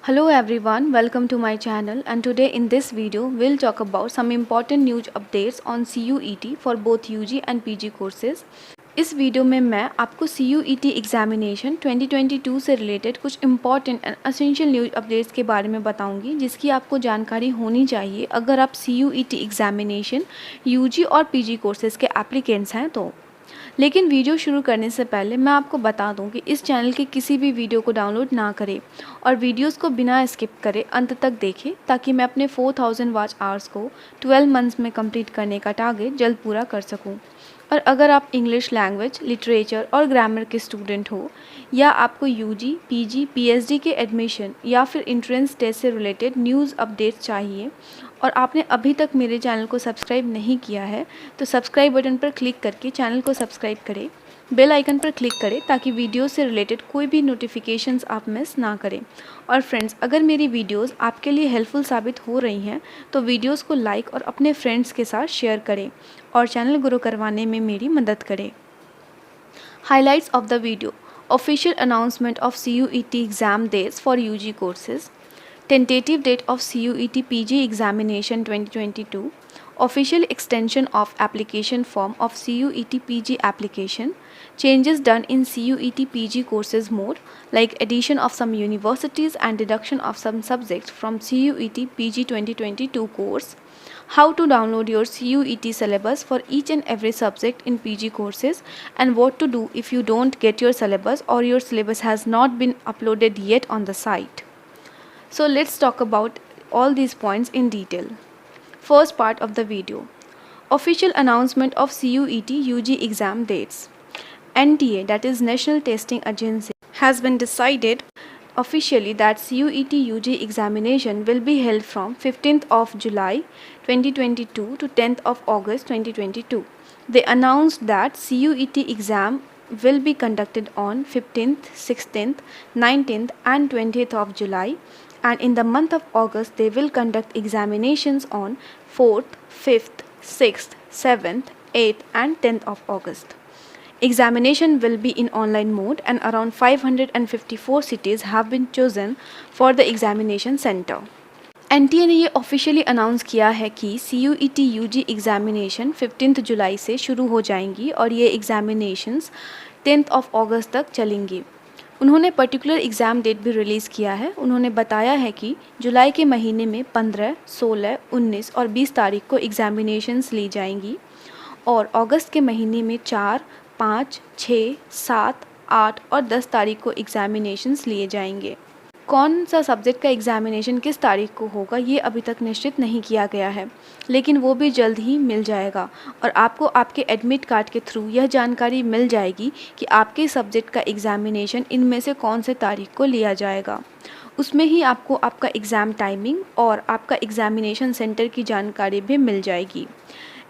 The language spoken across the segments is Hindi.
Hello everyone, welcome to my channel, and today in this video we'll talk about some important news updates on CUET for both UG and PG courses. इस वीडियो में मैं आपको CUET एग्जामिनेशन 2022 से रिलेटेड कुछ important and essential news updates के बारे में बताऊंगी जिसकी आपको जानकारी होनी चाहिए अगर आप CUET एग्जामिनेशन UG और PG कोर्सेज़ के एप्लीकेंट्स हैं तो। लेकिन वीडियो शुरू करने से पहले मैं आपको बता दूं कि इस चैनल के किसी भी वीडियो को डाउनलोड ना करें और वीडियोस को बिना स्किप करे अंत तक देखें ताकि मैं अपने 4000 वॉच आवर्स को 12 मंथ्स में कंप्लीट करने का टारगेट जल्द पूरा कर सकूं। और अगर आप इंग्लिश लैंग्वेज, लिटरेचर और ग्रामर के स्टूडेंट हो या आपको यूजी, पीजी, पीएचडी के एडमिशन या फिर एंट्रेंस टेस्ट से रिलेटेड न्यूज़ अपडेट्स चाहिए और आपने अभी तक मेरे चैनल को सब्सक्राइब नहीं किया है तो सब्सक्राइब बटन पर क्लिक करके चैनल को सब्सक्राइब करें, बेल आइकन पर क्लिक करें ताकि वीडियो से रिलेटेड कोई भी नोटिफिकेशंस आप मिस ना करें। और फ्रेंड्स, अगर मेरी वीडियोस आपके लिए हेल्पफुल साबित हो रही हैं तो वीडियोस को लाइक और अपने फ्रेंड्स के साथ शेयर करें और चैनल ग्रो करवाने में मेरी मदद करें। Highlights of the video: official announcement of CUET exam dates for UG courses, tentative date of CUET PG examination 2022, official extension of application form of CUET PG application, changes done in CUET PG courses more like addition of some universities and deduction of some subjects from CUET PG 2022 course, how to download your CUET syllabus for each and every subject in PG courses, and what to do if you don't get your syllabus or your syllabus has not been uploaded yet on the site. So let's talk about all these points in detail. First part of the video: official announcement of CUET UG exam dates. NTA, that is National Testing Agency, has been decided officially that CUET UG examination will be held from 15th of July 2022 to 10th of August 2022. They announced that CUET exam will be conducted on 15th, 16th, 19th and 20th of July, and in the month of August they will conduct examinations on 4th, 5th, 6th, 7th, 8th and 10th of August. Examination will be in online mode and around 554 cities have been chosen for the examination center. NTA ने ये ऑफिशियली अनाउंस किया है कि CUET UG एग्जामिनेशन 15 जुलाई से शुरू हो जाएंगी और ये एग्जामिनेशंस 10th ऑफ अगस्त तक चलेंगी। उन्होंने पर्टिकुलर एग्ज़ाम डेट भी रिलीज़ किया है। उन्होंने बताया है कि जुलाई के महीने में 15, 16, 19 और 20 तारीख को एग्जामिनेशंस ली जाएंगी और अगस्त के महीने में 4, 5, 6, 7, 8 और 10 तारीख को एग्जामिनेशंस लिए जाएंगे। कौन सा सब्जेक्ट का एग्जामिनेशन किस तारीख को होगा ये अभी तक निश्चित नहीं किया गया है, लेकिन वो भी जल्द ही मिल जाएगा और आपको आपके एडमिट कार्ड के थ्रू यह जानकारी मिल जाएगी कि आपके सब्जेक्ट का एग्जामिनेशन इनमें से कौन से तारीख को लिया जाएगा। उसमें ही आपको आपका एग्ज़ाम टाइमिंग और आपका एग्जामिनेशन सेंटर की जानकारी भी मिल जाएगी।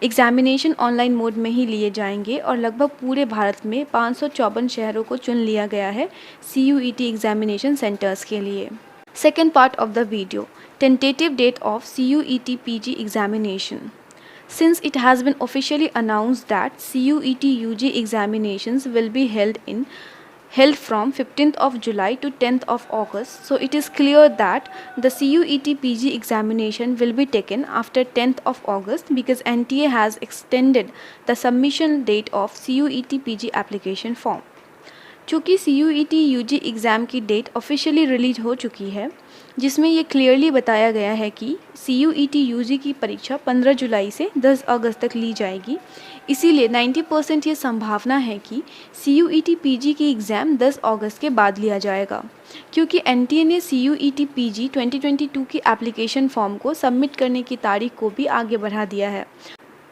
एग्जामिनेशन ऑनलाइन मोड में ही लिए जाएंगे और लगभग पूरे भारत में 554 शहरों को चुन लिया गया है CUET एग्जामिनेशन सेंटर्स के लिए। Second part of the video: tentative date of CUET PG examination. Since it has been officially announced that CUET UG examinations will be held from 15th of July to 10th of August, so it is clear that the CUET PG examination will be taken after 10th of August because NTA has extended the submission date of CUET PG application form. चूँकि CUET UG एग्ज़ाम की डेट ऑफिशियली रिलीज हो चुकी है जिसमें ये क्लियरली बताया गया है कि CUET UG की परीक्षा 15 जुलाई से 10 अगस्त तक ली जाएगी, इसीलिए 90% ये संभावना है कि CUET PG की एग्ज़ाम 10 अगस्त के बाद लिया जाएगा क्योंकि NTA ने CUET PG 2022 की एप्लीकेशन फॉर्म को सबमिट करने की तारीख को भी आगे बढ़ा दिया है।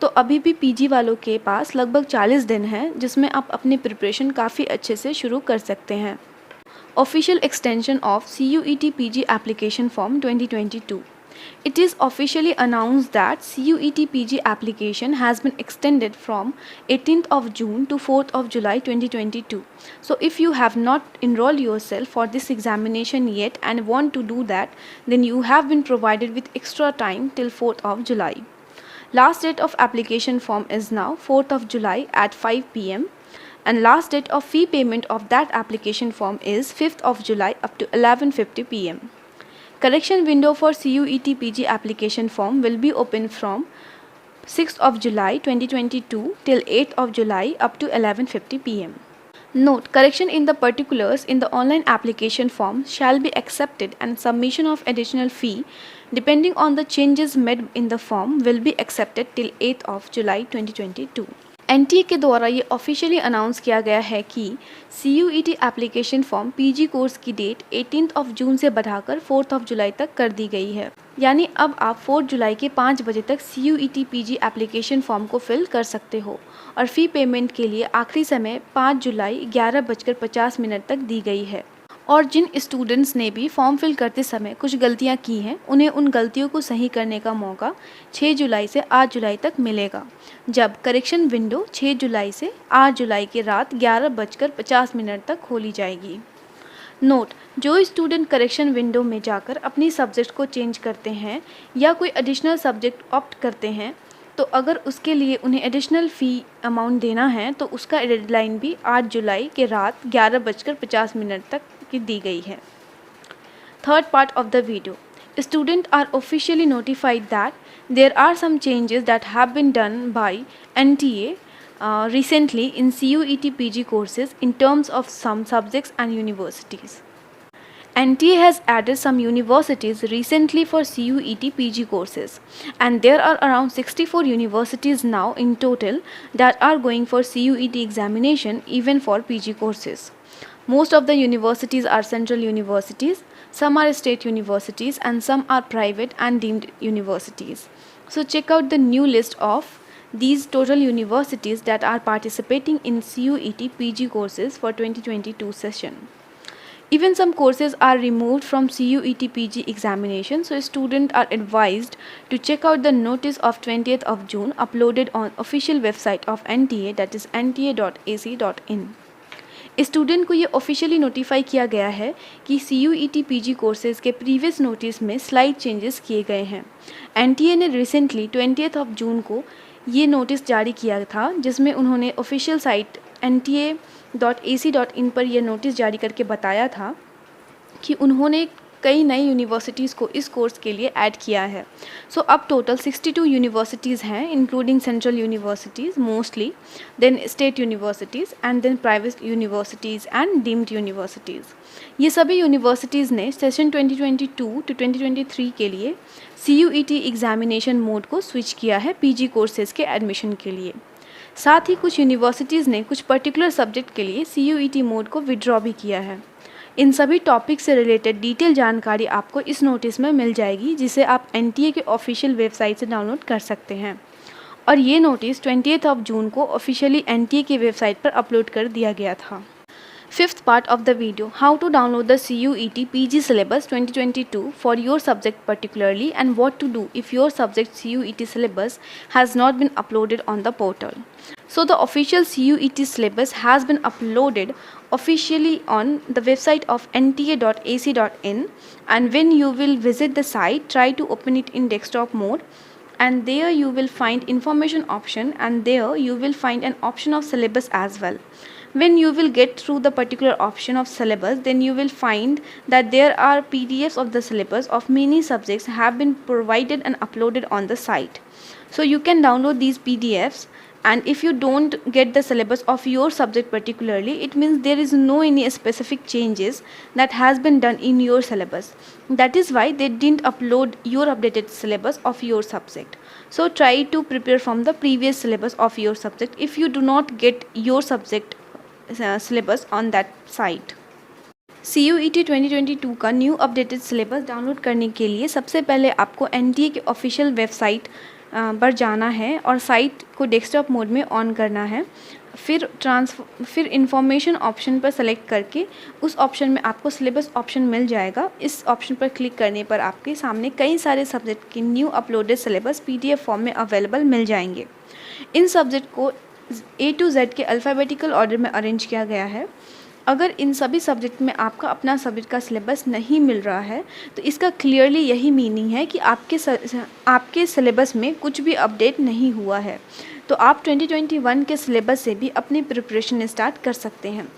तो अभी भी PG वालों के पास लगभग 40 दिन हैं जिसमें आप अपनी प्रिपरेशन काफ़ी अच्छे से शुरू कर सकते हैं। Official extension of CUET PG application form 2022. It is officially announced that CUET PG application has been extended from 18th of June to 4th of July 2022. So if you have not enrolled yourself for this examination yet and want to do that, then you have been provided with extra time till 4th of July. Last date of application form is now 4th of July at 5 p.m. and last date of fee payment of that application form is 5th of July up to 11:50 p.m. Correction window for CUET PG application form will be open from 6th of July 2022 till 8th of July up to 11:50 p.m. Note: correction in the particulars in the online application form shall be accepted and submission of additional fee depending on the changes made in the form will be accepted till 8th of July 2022. NTA के द्वारा ये ऑफिशियली अनाउंस किया गया है कि CUET application form PG course की डेट 18th ऑफ जून से बढ़ाकर 4th ऑफ जुलाई तक कर दी गई है। यानी अब आप 4 जुलाई के 5 बजे तक CUET PG एप्लीकेशन फॉर्म को फिल कर सकते हो और फ़ी पेमेंट के लिए आखिरी समय 5 जुलाई 11:50 तक दी गई है। और जिन स्टूडेंट्स ने भी फॉर्म फिल करते समय कुछ गलतियां की हैं उन्हें उन गलतियों को सही करने का मौका 6 जुलाई से 8 जुलाई तक मिलेगा, जब करेक्शन विंडो 6 जुलाई से 8 जुलाई की रात 11:50 तक खोली जाएगी। नोट: जो स्टूडेंट करेक्शन विंडो में जाकर अपनी सब्जेक्ट को चेंज करते हैं या कोई एडिशनल सब्जेक्ट ऑप्ट करते हैं तो अगर उसके लिए उन्हें एडिशनल फ़ी अमाउंट देना है तो उसका डेडलाइन भी 8 जुलाई के रात 11:50 तक की दी गई है। Third part of the video: student are officially notified that there are some changes that have been done by NTA recently in CUET PG courses in terms of some subjects and universities. NTA has added some universities recently for CUET PG courses, and there are around 64 universities now in total that are going for CUET examination even for PG courses. Most of the universities are central universities, some are state universities, and some are private and deemed universities. So check out the new list of these total universities that are participating in CUET PG courses for 2022 session. Even some courses are removed from CUET PG examination, so students are advised to check out the notice of 20th of June uploaded on official website of NTA, that is nta.ac.in. Student को ये ऑफिशियली नोटिफाई किया गया है कि CUET PG कोर्सेज़ के प्रीवियस नोटिस में स्लाइड चेंजेस किए गए हैं। NTA ने रिसेंटली 20th ऑफ जून को ये नोटिस जारी किया था, जिसमें उन्होंने ऑफिशियल साइट nta.ac.in पर यह नोटिस जारी करके बताया था कि उन्होंने कई नई यूनिवर्सिटीज़ को इस कोर्स के लिए ऐड किया है। सो अब टोटल 62 यूनिवर्सिटीज़ हैं, including central universities mostly, then state universities and then private universities and deemed universities. ये सभी यूनिवर्सिटीज़ ने सेशन 2022 टू 2023 के लिए CUET एग्जामिनेशन मोड को स्विच किया है PG कोर्सेज़ के एडमिशन के लिए। साथ ही कुछ यूनिवर्सिटीज़ ने कुछ पर्टिकुलर सब्जेक्ट के लिए CUET मोड को विड्रॉ भी किया है। इन सभी टॉपिक से रिलेटेड डिटेल जानकारी आपको इस नोटिस में मिल जाएगी, जिसे आप NTA के ऑफिशियल वेबसाइट से डाउनलोड कर सकते हैं। और ये नोटिस 20th ऑफ जून को ऑफिशियली NTA की वेबसाइट पर अपलोड कर दिया गया था। Fifth part of the video: how to download the CUET PG syllabus 2022 for your subject particularly, and what to do if your subject CUET syllabus has not been uploaded on the portal. So the official CUET syllabus has been uploaded officially on the website of nta.ac.in, and when you will visit the site, try to open it in desktop mode, and there you will find information option, and there you will find an option of syllabus as well. When you will get through the particular option of syllabus, then you will find that there are PDFs of the syllabus of many subjects have been provided and uploaded on the site. So you can download these PDFs, and if you don't get the syllabus of your subject particularly, it means there is no any specific changes that has been done in your syllabus. That is why they didn't upload your updated syllabus of your subject. So try to prepare from the previous syllabus of your subject if you do not get your subject syllabus on that site. CUET 2022 का न्यू अपडेटेड सिलेबस डाउनलोड करने के लिए सबसे पहले आपको NTA के ऑफिशियल वेबसाइट पर जाना है और साइट को डेस्कटॉप मोड में ऑन करना है। फिर इंफॉर्मेशन ऑप्शन पर सेलेक्ट करके उस ऑप्शन में आपको सिलेबस ऑप्शन मिल जाएगा। इस ऑप्शन पर क्लिक करने पर आपके सामने कई सारे सब्जेक्ट के new uploaded syllabus PDF form में अवेलेबल मिल जाएंगे। इन सब्जेक्ट को A to Z के अल्फ़ाबेटिकल ऑर्डर में अरेंज किया गया है। अगर इन सभी सब्जेक्ट में आपका अपना सब्जेक्ट का सिलेबस नहीं मिल रहा है तो इसका क्लियरली यही मीनिंग है कि आपके सिलेबस में कुछ भी अपडेट नहीं हुआ है। तो आप 2021 के सिलेबस से भी अपनी प्रिपरेशन स्टार्ट कर सकते हैं।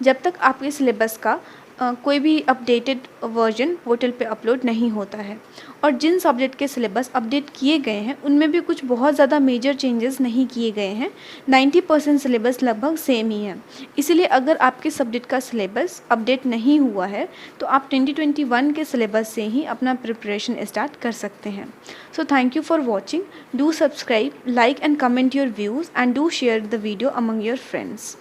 जब तक आपके सिलेबस का कोई भी अपडेटेड वर्जन पोर्टल पे अपलोड नहीं होता है। और जिन सब्जेक्ट के सिलेबस अपडेट किए गए हैं उनमें भी कुछ बहुत ज़्यादा मेजर चेंजेस नहीं किए गए हैं। 90% सिलेबस लगभग सेम ही है। इसीलिए अगर आपके सब्जेक्ट का सिलेबस अपडेट नहीं हुआ है तो आप 2021 के सिलेबस से ही अपना प्रिपरेशन स्टार्ट कर सकते हैं। So thank you for watching. Do subscribe, like and comment your views and do share the video among your friends.